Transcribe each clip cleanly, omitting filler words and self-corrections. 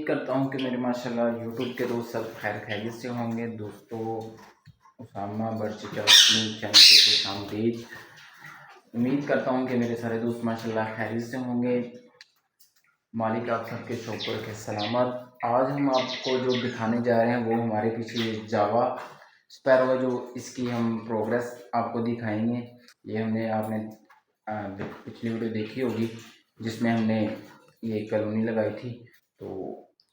करता हूँ कि मेरे माशाल्लाह यूट्यूब के दोस्त सब खैर खैरियत से होंगे। दोस्तों, उसामा बर्चिका अपनी चैनल के खुश आमदीद। उम्मीद करता हूँ कि मेरे सारे दोस्त माशाल्लाह खैरियत से होंगे। मालिक आप सबके शौक़ के सलामत। आज हम आपको जो दिखाने जा रहे हैं वो हमारे पीछे जावा स्पैरो है, जो इसकी हम प्रोग्रेस आपको दिखाएंगे। ये हमने आपने पिछली वीडियो देखी होगी जिसमें हमने ये कॉलोनी लगाई थी। तो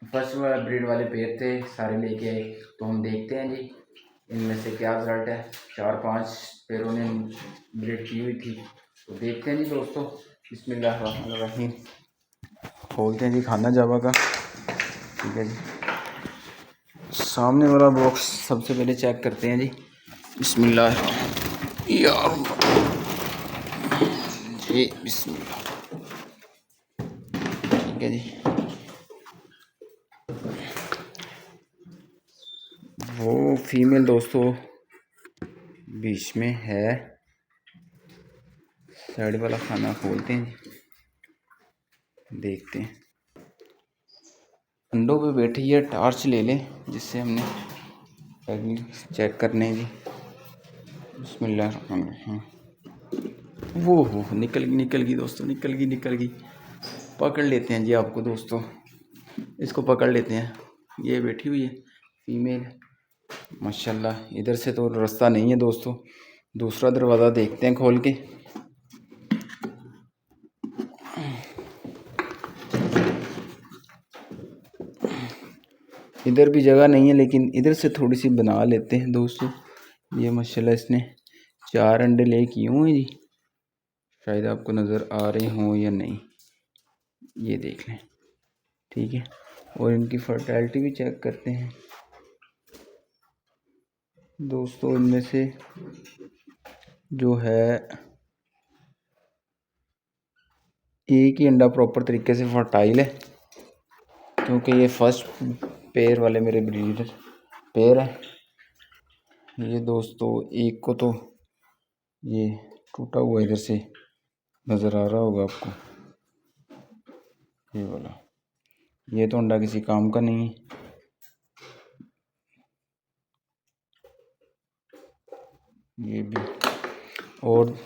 फर्स्ट ब्रीड वाले पेड़ थे, सारे लेके आए। तो हम देखते हैं जी इनमें से क्या रिजल्ट है। 4-5 पेड़ों ने ब्रीड की हुई थी, तो देखते हैं जी दोस्तों। बिस्मिल्लाहिर्रहमानिर्रहीम। खोलते हैं जी खाना जावा का। ठीक है जी, सामने वाला बॉक्स सबसे पहले चेक करते हैं जी। बिस्मिल्लाह यार जी, बिस्मिल्लाह। ठीक है जी, वो फीमेल दोस्तों बीच में है। साइड वाला खाना खोलते हैं जी, देखते हैं। अंडों पे बैठी है, टार्च ले लें जिससे हमने पैकिंग चेक करने हैं जी। बिस्मिल्लाह। वो हो निकल गई दोस्तों, निकल गई। पकड़ लेते हैं जी आपको दोस्तों, इसको पकड़ लेते हैं। ये बैठी हुई है फीमेल माशाल्लाह। इधर से तो रास्ता नहीं है दोस्तों, दूसरा दरवाज़ा देखते हैं खोल के। इधर भी जगह नहीं है, लेकिन इधर से थोड़ी सी बना लेते हैं दोस्तों। ये माशाल्लाह इसने 4 अंडे ले किए हुए हैं जी, शायद आपको नज़र आ रहे हों या नहीं, ये देख लें। ठीक है, और इनकी फर्टिलिटी भी चेक करते हैं दोस्तों। इनमें से जो है एक ही अंडा प्रॉपर तरीके से फर्टाइल है, क्योंकि ये फर्स्ट पेयर वाले मेरे ब्रीडर पेयर है। ये दोस्तों एक को तो ये टूटा हुआ इधर से नज़र आ रहा होगा आपको, ये वाला। ये तो अंडा किसी काम का नहीं है। ये भी, और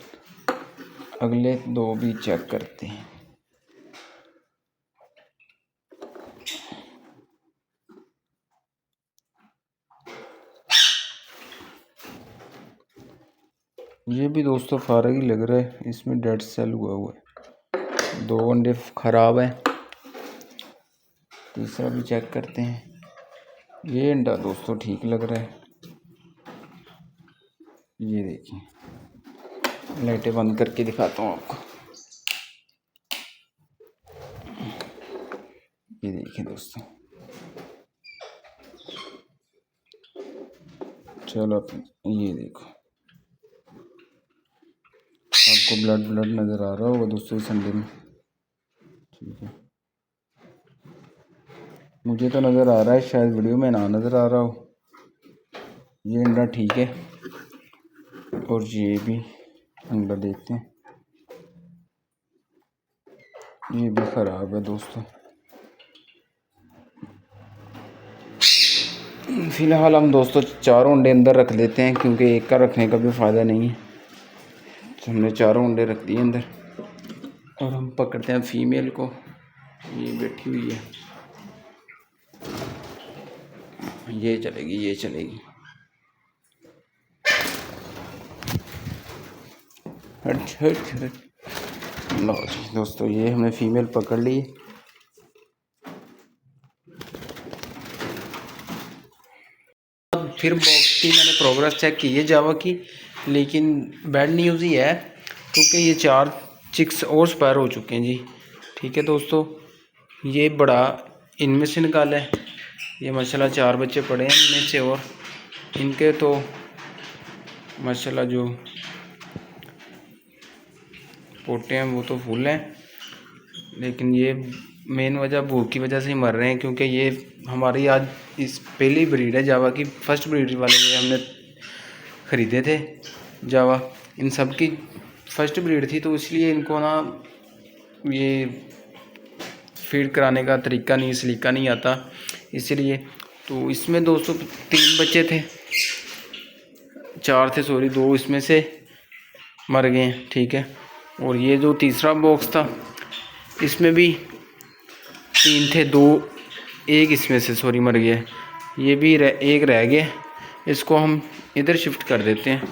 अगले 2 भी चेक करते हैं। ये भी दोस्तों फारग ही लग रहा है, इसमें डेड सेल हुआ है। 2 अंडे ख़राब हैं। तीसरा भी चेक करते हैं। ये अंडा दोस्तों ठीक लग रहा है। ये देखिए, लाइटें बंद करके दिखाता हूँ आपको। ये देखिए दोस्तों, चलो ये देखो, आपको ब्लड नज़र आ रहा होगा दोस्तों इस अंडे में। ठीक है, मुझे तो नज़र आ रहा है, शायद वीडियो में ना नज़र आ रहा हो। ये अंडा ठीक है, और ये भी अंडा देखते हैं, ये भी ख़राब है दोस्तों। फ़िलहाल हम दोस्तों 4 अंडे अंदर रख देते हैं, क्योंकि एक का रखने का भी फ़ायदा नहीं है। तो हमने 4 अंडे रख दिए अंदर, और हम पकड़ते हैं फीमेल को। ये बैठी हुई है, ये चलेगी। हट। लो जी दोस्तों, ये हमने फीमेल पकड़ ली। फिर बॉक्स की मैंने प्रोग्रेस चेक की है जावा की, लेकिन बैड न्यूज़ ही है, क्योंकि ये 4 चिक्स और स्पायर हो चुके हैं जी। ठीक है दोस्तों, ये बड़ा इनमें से निकाला है। ये माशाल्लाह 4 बच्चे पड़े हैं इनमें से, और इनके तो माशाल्लाह जो पोटे हैं वो तो फुल हैं, लेकिन ये मेन वजह भूख की वजह से ही मर रहे हैं, क्योंकि ये हमारी आज इस पहली ब्रीड है जावा की। फर्स्ट ब्रीड वाले ये हमने ख़रीदे थे जावा, इन सब की फर्स्ट ब्रीड थी, तो इसलिए इनको ना ये फीड कराने का तरीका नहीं, सलीका नहीं आता, इसलिए। तो इसमें दोस्तों 3 बच्चे थे, 4 थे सॉरी, 2 इसमें से मर गए हैं, ठीक है। और ये जो तीसरा बॉक्स था इसमें भी 3 थे, 2 एक इसमें से सॉरी मर गया, ये भी एक रह गया। इसको हम इधर शिफ्ट कर देते हैं,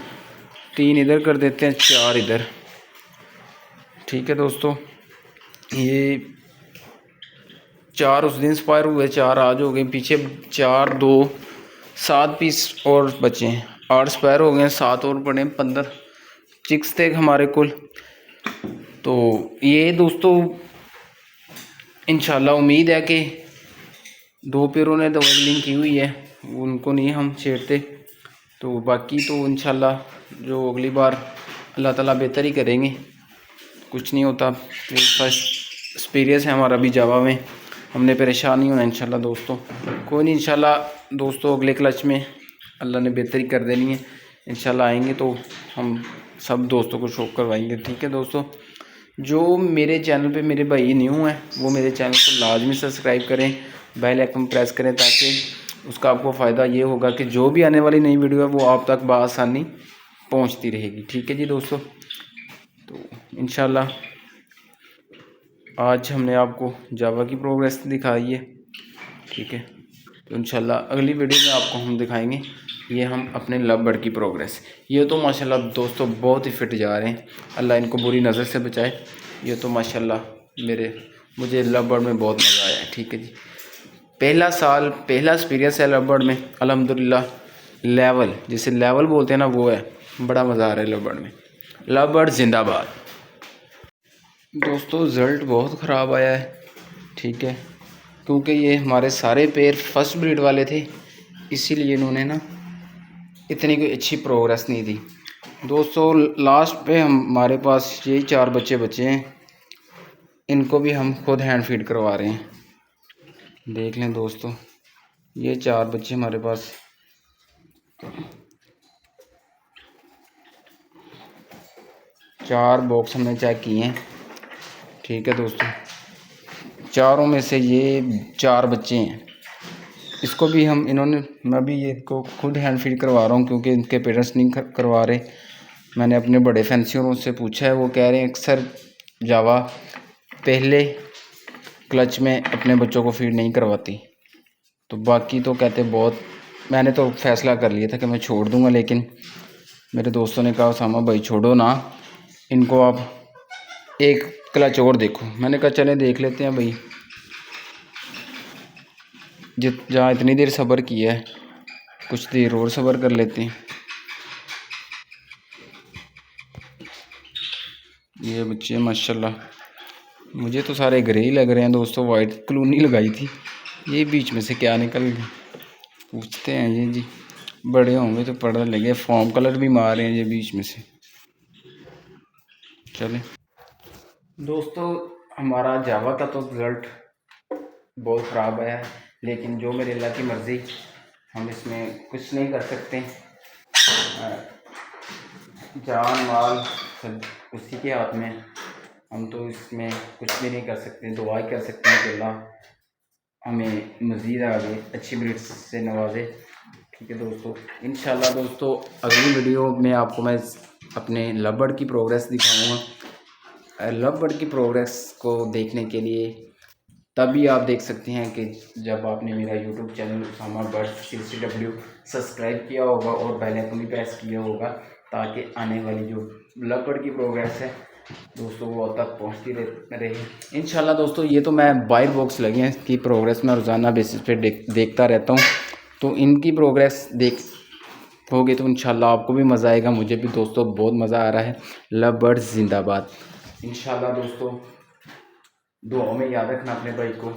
3 इधर कर देते हैं, 4 इधर, ठीक है दोस्तों। ये 4 उस दिन एक्सपायर हुए, 4 आज हो गए, पीछे 4 2 7 पीस और बचे हैं, 8 एक्सपायर हो गए, 7 और पड़े, 15 चिक्स थे हमारे कुल। तो ये दोस्तों इंशाल्लाह उम्मीद है कि 2 पेयरों ने दवाई लिंक की हुई है, उनको नहीं हम छेड़ते। तो बाकी तो इंशाल्लाह जो अगली बार अल्लाह ताला बेहतर ही करेंगे, कुछ नहीं होता। फर्स्ट एक्सपीरियंस है हमारा भी जावा में, हमने परेशान नहीं होना इंशाल्लाह दोस्तों। कोई नहीं, इंशाल्लाह दोस्तों अगले क्लच में अल्लाह ने बेहतरी कर देनी है, इंशाल्लाह आएंगे तो हम सब दोस्तों को शो करवाएंगे, ठीक है दोस्तों। जो मेरे चैनल पे मेरे भाई न्यू हैं वो मेरे चैनल को लाजमी सब्सक्राइब करें, बेल आइकन प्रेस करें, ताकि उसका आपको फ़ायदा ये होगा कि जो भी आने वाली नई वीडियो है वो आप तक बआसानी पहुंचती रहेगी, ठीक है जी दोस्तों। तो इंशाल्लाह आज हमने आपको जावा की प्रोग्रेस दिखाई है, ठीक है। तो इंशाल्लाह अगली वीडियो में आपको हम दिखाएंगे ये हम अपने लव बर्ड की प्रोग्रेस। ये तो माशाल्लाह दोस्तों बहुत ही फिट जा रहे हैं, अल्लाह इनको बुरी नज़र से बचाए। ये तो माशाल्लाह मुझे लव बर्ड में बहुत मज़ा आया है, ठीक है जी। पहला साल पहला एक्सपीरियंस है लव बर्ड में, अल्हम्दुलिल्लाह। लेवल जिसे लेवल बोलते हैं ना वो है, बड़ा मज़ा आ रहा है लव बर्ड में। लव बर्ड जिंदाबाद। दोस्तों रिज़ल्ट बहुत ख़राब आया है, ठीक है, क्योंकि ये हमारे सारे पेयर फर्स्ट ब्रीड वाले थे, इसीलिए इन्होंने ना इतनी कोई अच्छी प्रोग्रेस नहीं दी दोस्तों। लास्ट पे हमारे पास यही 4 बच्चे बचे हैं, इनको भी हम खुद हैंड फीड करवा रहे हैं, देख लें दोस्तों। ये 4 बच्चे हमारे पास, 4 बॉक्स हमने चेक किए हैं, ठीक है दोस्तों। चारों में से ये 4 बच्चे हैं, इसको भी हम मैं भी ये को खुद हैंड फीड करवा रहा हूँ, क्योंकि इनके पेरेंट्स नहीं करवा रहे। मैंने अपने बड़े फैंसियों से पूछा है, वो कह रहे हैं अक्सर जावा पहले क्लच में अपने बच्चों को फीड नहीं करवाती। तो बाकी तो कहते बहुत, मैंने तो फैसला कर लिया था कि मैं छोड़ दूँगा, लेकिन मेरे दोस्तों ने कहा उसामा भाई छोड़ो ना, इनको आप एक क्लच और देखो। मैंने कहा चलें देख लेते हैं भाई, जहाँ इतनी देर सब्र किया है कुछ देर और सब्र कर लेते हैं। ये बच्चे माशाल्लाह मुझे तो सारे ग्रे ही लग रहे हैं दोस्तों, वाइट कलूनी लगाई थी, ये बीच में से क्या निकल गए पूछते हैं ये जी, बड़े होंगे तो पता लगे। फॉर्म कलर भी मार रहे हैं ये बीच में से। चले दोस्तों, हमारा जावा का तो रिज़ल्ट बहुत ख़राब आया है, लेकिन जो मेरे अल्लाह की मर्ज़ी, हम इसमें कुछ नहीं कर सकते। जान माल सब उसी के हाथ में, हम तो इसमें कुछ भी नहीं कर सकते। दुआ ही कर सकते हैं कि अल्लाह हमें मज़ीद आगे अच्छी ब्रीड से नवाजे, ठीक है दोस्तों। इंशाल्लाह दोस्तों अगली वीडियो में आपको मैं अपने लव बर्ड की प्रोग्रेस दिखाऊंगा। लव बर्ड की प्रोग्रेस को देखने के लिए तभी आप देख सकते हैं कि जब आपने मेरा YouTube channel Usama bird CCW subscribe किया होगा और बेल आइकन भी प्रेस किया होगा, ताकि आने वाली जो लव बर्ड की प्रोग्रेस है दोस्तों वो तक पहुंचती रहे इंशाल्लाह दोस्तों। ये तो मैं बाइट बॉक्स लगे हैं कि प्रोग्रेस मैं रोज़ाना बेसिस पे देखता रहता हूँ, तो इनकी प्रोग्रेस देख होगी तो इंशाल्लाह आपको भी मज़ा आएगा, मुझे भी दोस्तों बहुत मज़ा आ रहा है। लव बर्ड जिंदाबाद। इंशाल्लाह दोस्तों दुआओं में याद रखना अपने भाई को,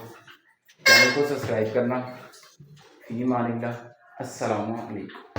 चैनल को सब्सक्राइब करना। फी मानिल्लाह, अस्सलामु अलैकुम।